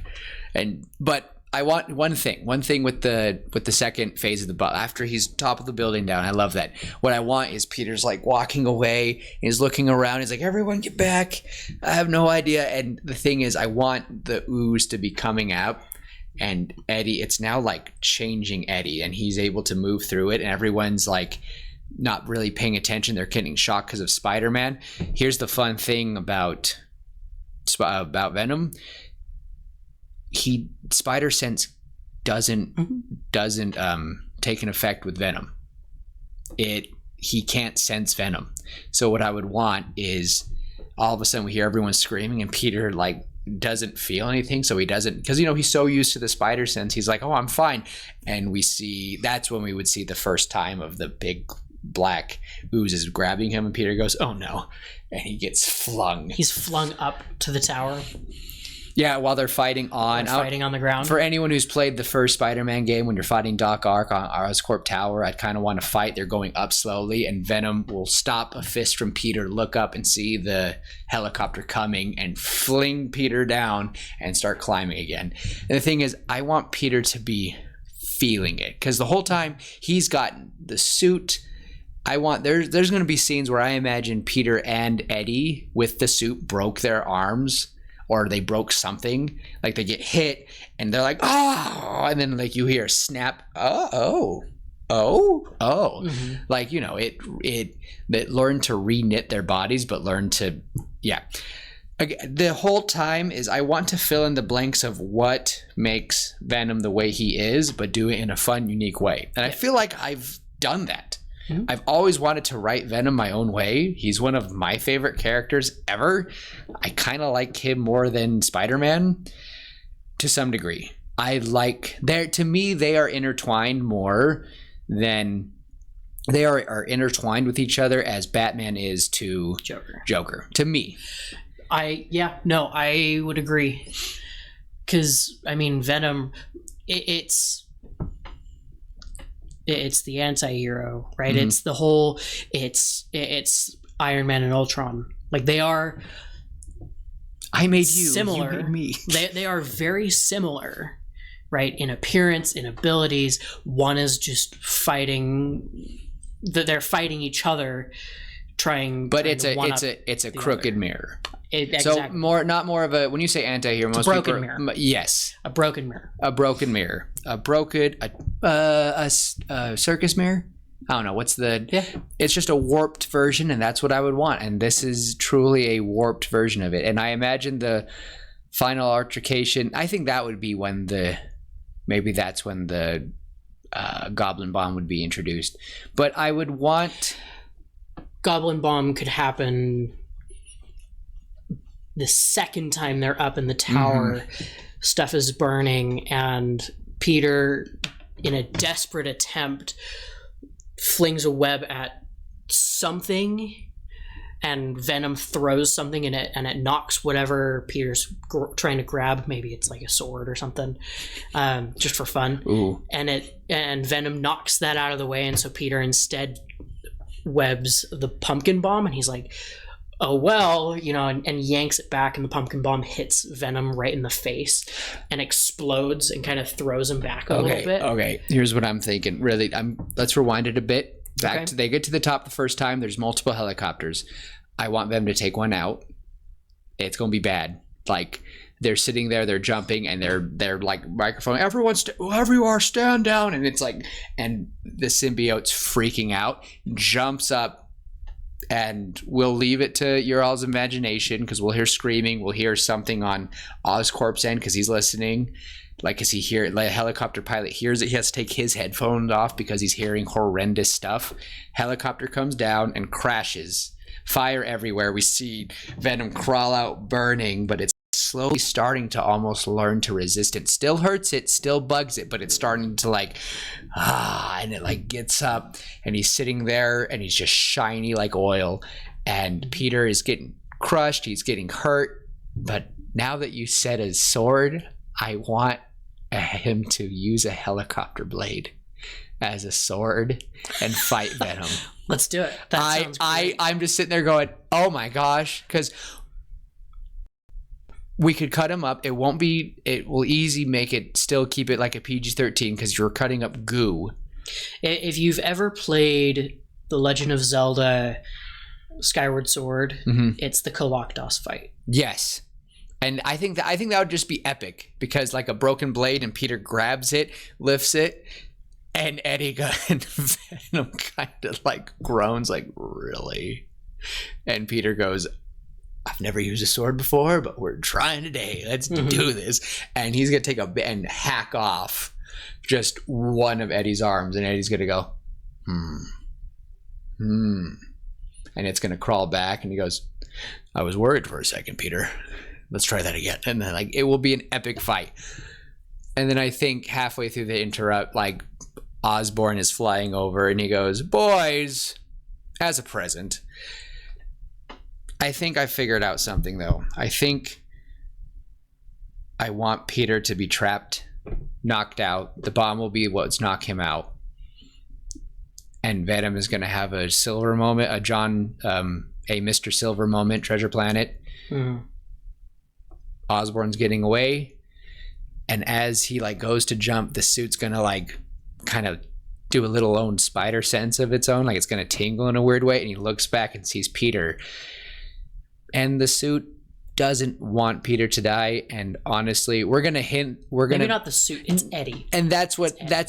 But I want one thing with the second phase of the bus, after he's top of the building down. I love that. What I want is Peter's like walking away, he's looking around, he's like, everyone get back, I have no idea. And the thing is, I want the ooze to be coming out, and Eddie, it's now like changing Eddie, and he's able to move through it, and everyone's like not really paying attention. They're getting shocked because of Spider-Man. Here's the fun thing about Venom. Spider sense doesn't take an effect with Venom. He can't sense Venom. So what I would want is, all of a sudden we hear everyone screaming, and Peter like doesn't feel anything. So he doesn't, because he's so used to the spider sense, he's like, oh, I'm fine. And that's when we would see the first time of the big black ooze is grabbing him, and Peter goes, oh no, and he gets flung. He's flung up to the tower. Yeah, while they're fighting on the ground. For anyone who's played the first Spider-Man game, when you're fighting Doc Ock on Oscorp Tower, I'd kind of want to fight. They're going up slowly, and Venom will stop a fist from Peter, look up, and see the helicopter coming, and fling Peter down and start climbing again. And the thing is, I want Peter to be feeling it, because the whole time he's got the suit. There's going to be scenes where I imagine Peter and Eddie with the suit broke their arms, or they broke something, like they get hit and they're like, oh, and then like you hear a snap, oh, mm-hmm. Like, that learn to re-knit their bodies, but learn to, Again, the whole time is I want to fill in the blanks of what makes Venom the way he is, but do it in a fun, unique way. And I feel like I've done that. Mm-hmm. I've always wanted to write Venom my own way. He's one of my favorite characters ever. I kind of like him more than Spider-Man to some degree. To me, they are intertwined more than they are intertwined with each other as Batman is to Joker. To me. I would agree. Because, Venom, it's the anti-hero, right? Mm-hmm. It's the whole, it's Iron Man and Ultron. Like, they are I made similar. You made me. They are very similar, right? In appearance, in abilities. One is just fighting, they're fighting each other, but it's a crooked mirror. Exactly. So not more of a, when you say anti-hero, most broken people mirror. Yes, a broken mirror, a circus mirror. I don't know it's just a warped version, and that's what I would want. And this is truly a warped version of it. And I imagine the final altercation, I think that would be when that's when the Goblin Bomb would be introduced. But I would want Goblin Bomb could happen the second time they're up in the tower. Mm-hmm. Stuff is burning, and Peter, in a desperate attempt, flings a web at something, and Venom throws something in it, and it knocks whatever Peter's trying to grab. Maybe it's like a sword or something, just for fun. Ooh. And Venom knocks that out of the way, and so Peter instead webs the pumpkin bomb, and he's like, oh well, and yanks it back, and the pumpkin bomb hits Venom right in the face and explodes and kind of throws him back a little bit. Okay, here's what I'm thinking. Really, let's rewind it a bit. They get to the top the first time. There's multiple helicopters. I want them to take one out. It's gonna be bad. Like, they're sitting there, they're jumping, and they're like microphone. Everyone, stand down, and it's like, and the symbiote's freaking out, jumps up. And we'll leave it to your all's imagination, because we'll hear screaming. We'll hear something on Oscorp's end because he's listening. Like, as the helicopter pilot hears it, he has to take his headphones off because he's hearing horrendous stuff. Helicopter comes down and crashes. Fire everywhere. We see Venom crawl out burning, but it's slowly starting to almost learn to resist it. Still hurts it, still bugs it, but it's starting to and it gets up, and he's sitting there, and he's just shiny like oil, and Peter is getting crushed, he's getting hurt. But now that you said his sword, I want him to use a helicopter blade. as a sword and fight Venom. Let's do it. That sounds great. I'm just sitting there going, oh my gosh, because we could cut him up. It will easy make it still keep it like a PG-13 because you're cutting up goo. If you've ever played The Legend of Zelda Skyward Sword, it's the Kolokdos fight. Yes. And I think that would just be epic because like a broken blade and Peter grabs it, lifts it, and Eddie and Venom kind of like groans like, really? And Peter goes, I've never used a sword before, but we're trying today. Let's do this. And he's going to take and hack off just one of Eddie's arms. And Eddie's going to go, And it's going to crawl back. And he goes, I was worried for a second, Peter. Let's try that again. And then like it will be an epic fight. And then I think halfway through they interrupt, like Osborn is flying over and he goes, boys, as a present. I think I figured out something though. I think I want Peter to be trapped, knocked out. The bomb will be what's knock him out. And Venom is going to have a Silver moment, a Mr. Silver moment, Treasure Planet. Osborn's getting away, and as he like goes to jump, the suit's gonna like kind of do a little own spider sense of its own, like it's gonna tingle in a weird way, and he looks back and sees Peter, and the suit doesn't want Peter to die. And honestly, we're gonna maybe not the suit, it's Eddie, and that's what I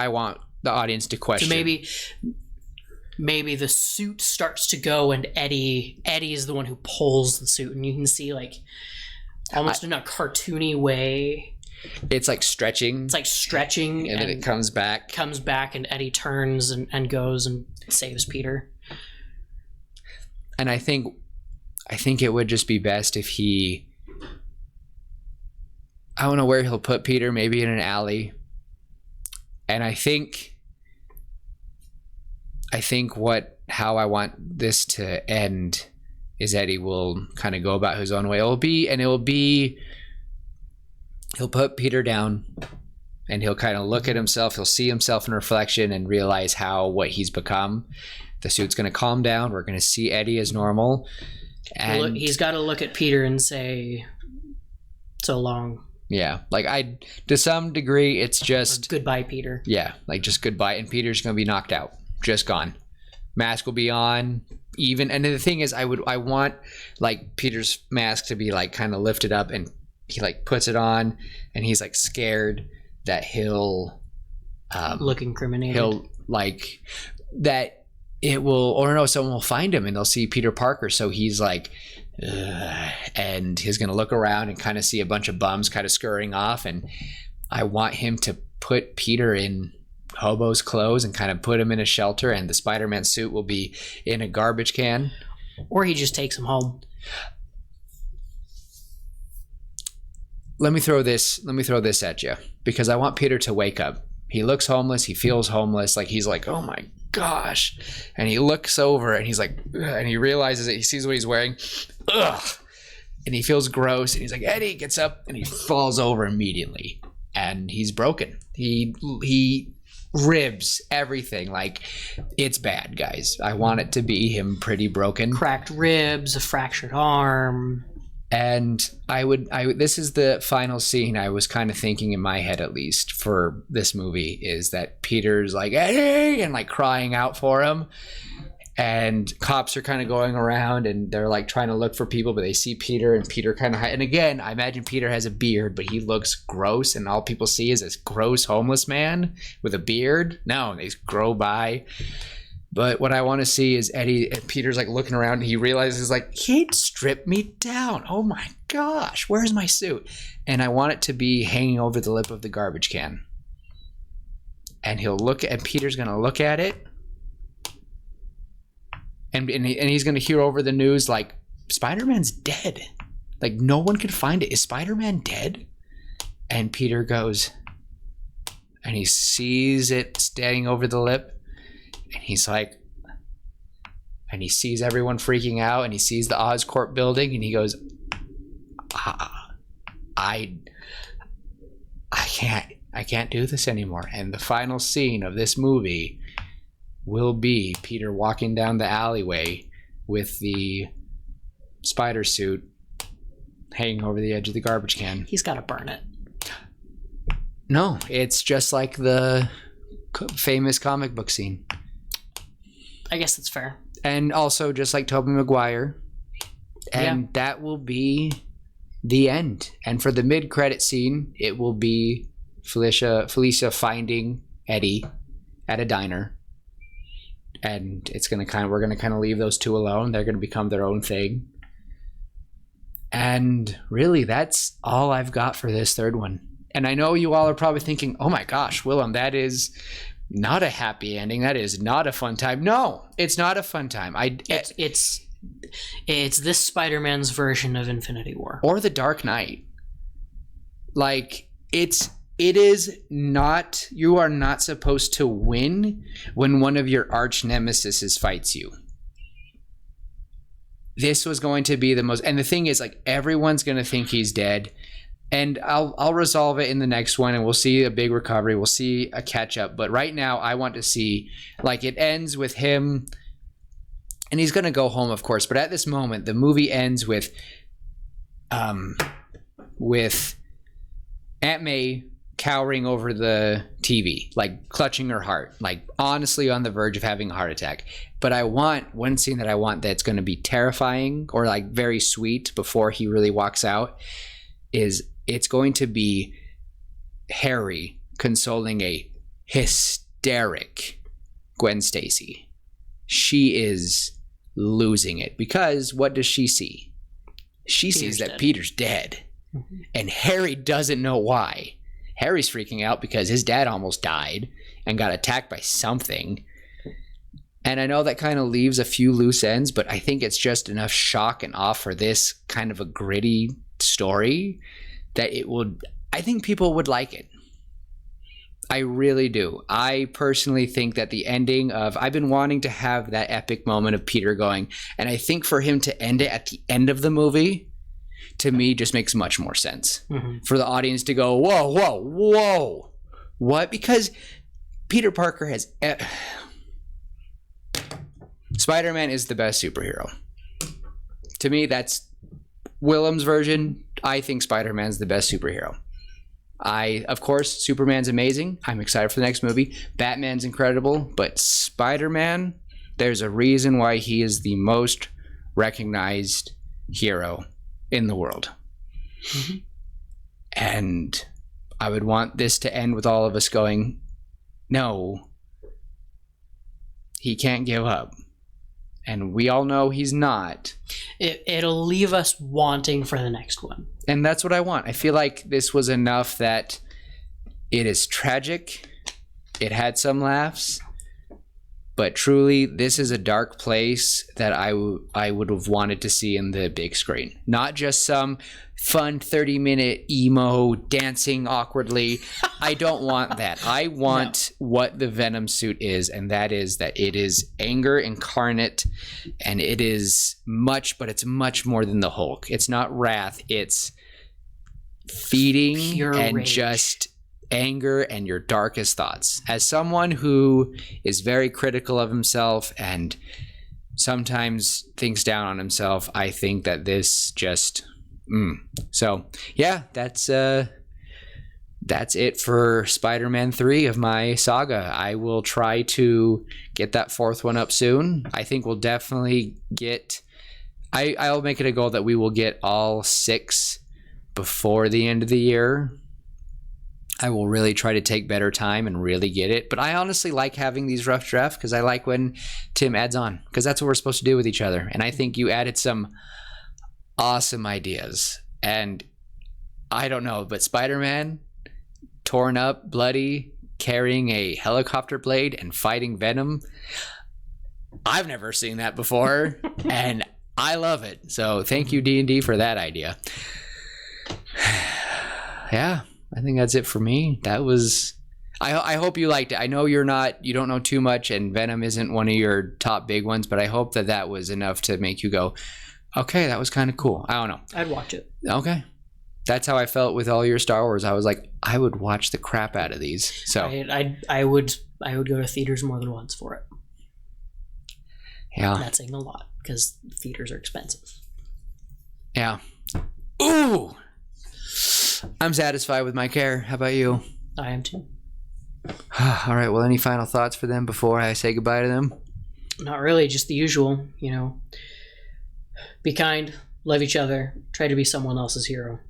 want the audience to question. So maybe the suit starts to go and Eddie is the one who pulls the suit, and you can see like almost in a cartoony way it's like stretching and then it comes back and Eddie turns and goes and saves Peter. And I think it would just be best if I don't know where he'll put Peter, maybe in an alley. And I think how I want this to end is Eddie will kind of go about his own way. He'll put Peter down and he'll kind of look at himself. He'll see himself in reflection and realize what he's become. The suit's going to calm down. We're going to see Eddie as normal. And he's got to look at Peter and say, so long. Yeah, like to some degree, it's just goodbye, Peter. Yeah, like just goodbye, and Peter's gonna be knocked out, just gone. Mask will be on, and the thing is, I want like Peter's mask to be like kind of lifted up, and he like puts it on, and he's like scared that he'll look incriminated. He'll like that it will, or no, someone will find him, and they'll see Peter Parker, so he's like. And he's going to look around and kind of see a bunch of bums kind of scurrying off, and I want him to put Peter in hobo's clothes and kind of put him in a shelter, and the Spider-Man suit will be in a garbage can, or he just takes him home. Let me throw this at you, because I want Peter to wake up. He looks homeless, he feels homeless, like he's like, oh my gosh, and he looks over and he's like, ugh, and he realizes that he sees what he's wearing, and he feels gross, and he's like, Eddie gets up and he falls over immediately, and he's broken. He ribs everything, like it's bad, guys. I want it to be him pretty broken, cracked ribs, a fractured arm. And this is the final scene I was kind of thinking in my head, at least for this movie, is that Peter's like, Eddie, and like crying out for him, and cops are kind of going around and they're like trying to look for people, but they see Peter, and Peter kind of and again, I imagine Peter has a beard, but he looks gross, and all people see is this gross homeless man with a beard. No, they grow by. But what I want to see is Eddie and Peter's like looking around, and he realizes like, he'd strip me down. Oh my gosh, where's my suit? And I want it to be hanging over the lip of the garbage can. And Peter's going to look at it. And he's going to hear over the news like, Spider-Man's dead. Like no one can find it. Is Spider-Man dead? And Peter goes, and he sees it standing over the lip. And he's like, and he sees everyone freaking out, and he sees the Oscorp building, and he goes, I I can't do this anymore. And the final scene of this movie will be Peter walking down the alleyway with the spider suit hanging over the edge of the garbage can. He's got to burn it. No, it's just like the famous comic book scene. I guess that's fair. And also just like Tobey Maguire. And that will be the end. And for the mid-credit scene, it will be Felicia finding Eddie at a diner. And we're gonna kind of leave those two alone. They're gonna become their own thing. And really, that's all I've got for this third one. And I know you all are probably thinking, oh my gosh, Willem, that is not a happy ending. That is not a fun time. No, it's not a fun time. It's this Spider-Man's version of Infinity War. Or The Dark Knight. Like, it is not, you are not supposed to win when one of your arch nemesis fights you. This was going to be the most, and the thing is, like, everyone's going to think he's dead. And I'll resolve it in the next one, and we'll see a big recovery. We'll see a catch up. But right now, I want to see, like, it ends with him, and he's going to go home, of course. But at this moment, the movie ends with Aunt May cowering over the TV, like clutching her heart, like honestly on the verge of having a heart attack. But I want one scene that I want that's going to be terrifying or like very sweet before he really walks out. It's going to be Harry consoling a hysteric Gwen Stacy. She is losing it because what does she see? She sees that Peter's dead. Mm-hmm. And Harry doesn't know why. Harry's freaking out because his dad almost died and got attacked by something. And I know that kind of leaves a few loose ends, but I think it's just enough shock and awe for this kind of a gritty story that I think people would like it. I really do. I personally think that the ending of, I've been wanting to have that epic moment of Peter going, and I think for him to end it at the end of the movie, to me, just makes much more sense. Mm-hmm. For the audience to go, whoa, whoa, whoa. What? Because Peter Parker has... Spider-Man is the best superhero. To me, that's Willem's version. I think Spider-Man's the best superhero. Of course, Superman's amazing. I'm excited for the next movie. Batman's incredible. But Spider-Man, there's a reason why he is the most recognized hero in the world. Mm-hmm. And I would want this to end with all of us going, no, he can't give up. And we all know he's not. It'll leave us wanting for the next one. And that's what I want. I feel like this was enough that it is tragic. It had some laughs. But truly, this is a dark place that I would have wanted to see in the big screen. Not just some fun 30-minute emo dancing awkwardly. I don't want that. I want what the Venom suit is, and that is that it is anger incarnate, and it is much, but it's much more than the Hulk. It's not wrath. It's feeding pure and rage. Just anger and your darkest thoughts. As someone who is very critical of himself and sometimes thinks down on himself, I think that this just so yeah, that's it for Spider-Man 3 of my saga. I will try to get that fourth one up soon. I think we'll definitely get I'll make it a goal that we will get all 6 before the end of the year. I will really try to take better time and really get it. But I honestly like having these rough drafts because I like when Tim adds on, because that's what we're supposed to do with each other. And I think you added some awesome ideas. And I don't know, but Spider-Man, torn up, bloody, carrying a helicopter blade and fighting Venom, I've never seen that before. And I love it. So thank you, D&D, for that idea. Yeah. I think that's it for me. That was, I hope you liked it. I know you don't know too much, and Venom isn't one of your top big ones, but I hope that was enough to make you go, okay, that was kind of cool. I don't know. I'd watch it. Okay. That's how I felt with all your Star Wars. I was like, I would watch the crap out of these. So I would go to theaters more than once for it. Yeah. That's saying a lot because theaters are expensive. Yeah. Ooh! I'm satisfied with my care. How about you? I am too. All right. Well, any final thoughts for them before I say goodbye to them? Not really. Just the usual, be kind, love each other, try to be someone else's hero.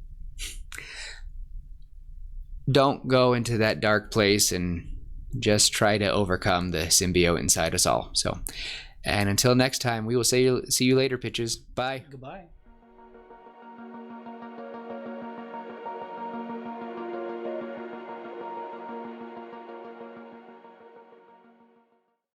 Don't go into that dark place and just try to overcome the symbiote inside us all. So, and until next time, we will see you later, pitches. Bye. Goodbye.